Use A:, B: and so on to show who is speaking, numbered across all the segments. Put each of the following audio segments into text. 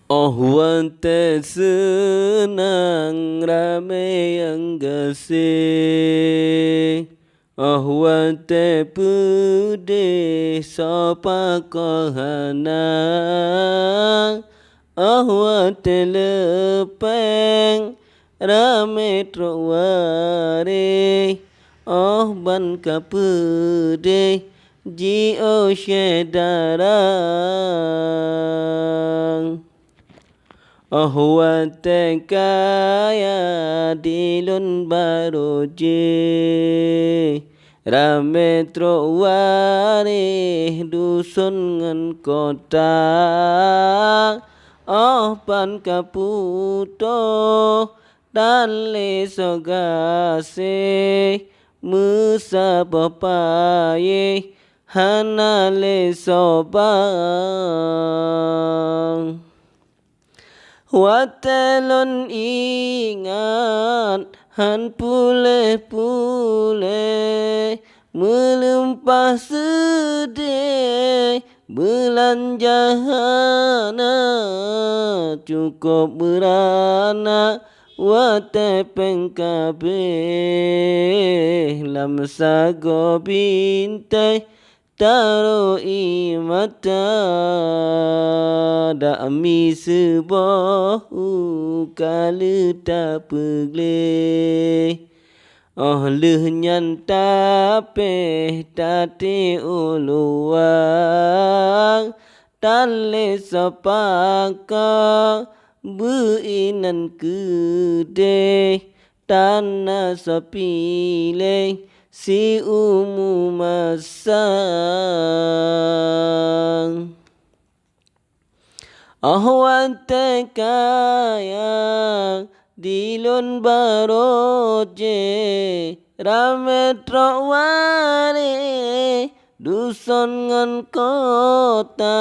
A: Oh wate senang rame yang gasing. Oh wate pedih sapa kohana. Oh wate lepeng rame troware. Oh ban kapedih ji o shedarang. Oh wate kaya dilun baroje rame troware dusun ngan kota. Oh pan kaputo dan le sogase musa papaye hana le sobang. Watelon ingat han pule-pule melimpah sedih belanjana cukup berana wate pengkabe lam sago bintai taro imata da mi sebuah kalita pegle. Oh lehnyan tape tate uluang tale sapaka buinan kede tanah sapile si masang. Ahwante kaya dilun baroje rame troware dusun ngan kota.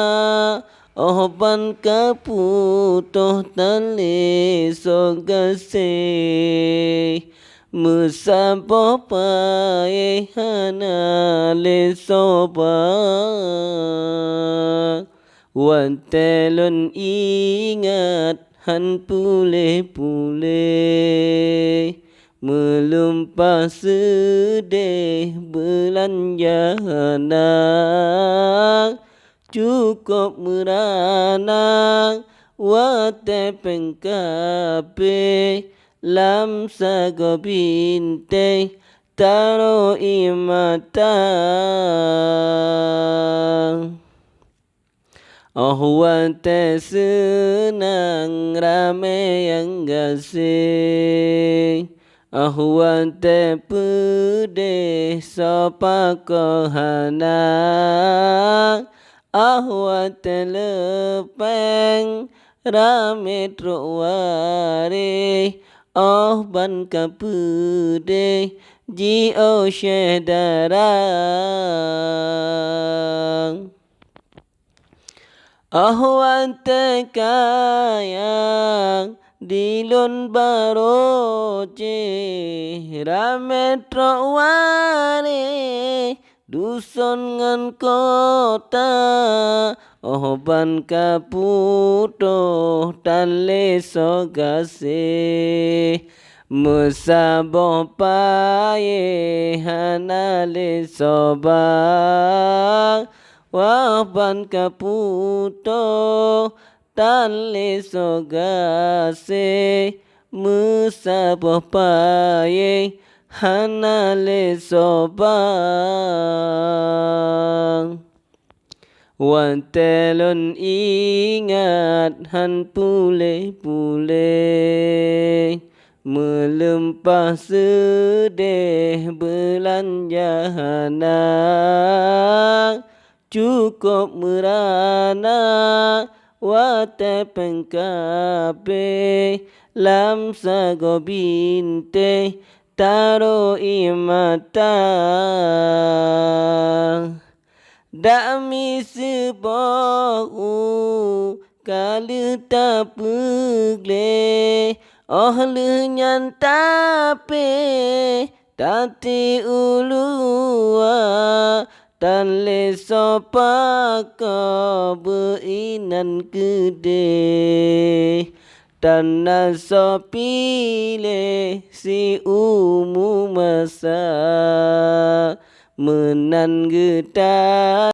A: Oh ban kaputoh tale sogase musapo pae hana le soba. Wantelon ingat han pule-pule melumpah sedih belanjana cukup merana wate pengkape lam sago binte taro imata. Oh wate senang rame yang gasing. Oh wate pedih sapa kohana. Oh wate lepeng rame troware. Oh ban kapedih ji o shedarang. Ahwante kaya dilun baroje rame troware dusun ngan kota. Oh ban kaputo tale sogase musabo paye hanale sobang. Waban kaputo tale sogase musabo paye hanale sobang. Wantelon ingat han pule-pule melempah sedih belanjana cukup merana wate pengkape lam sago binte taro imata. Dami sebahu kalita pegle oh lenyan tape tati ulua tan le sopa ko beinan gede tan na sopile si umu masa menan geda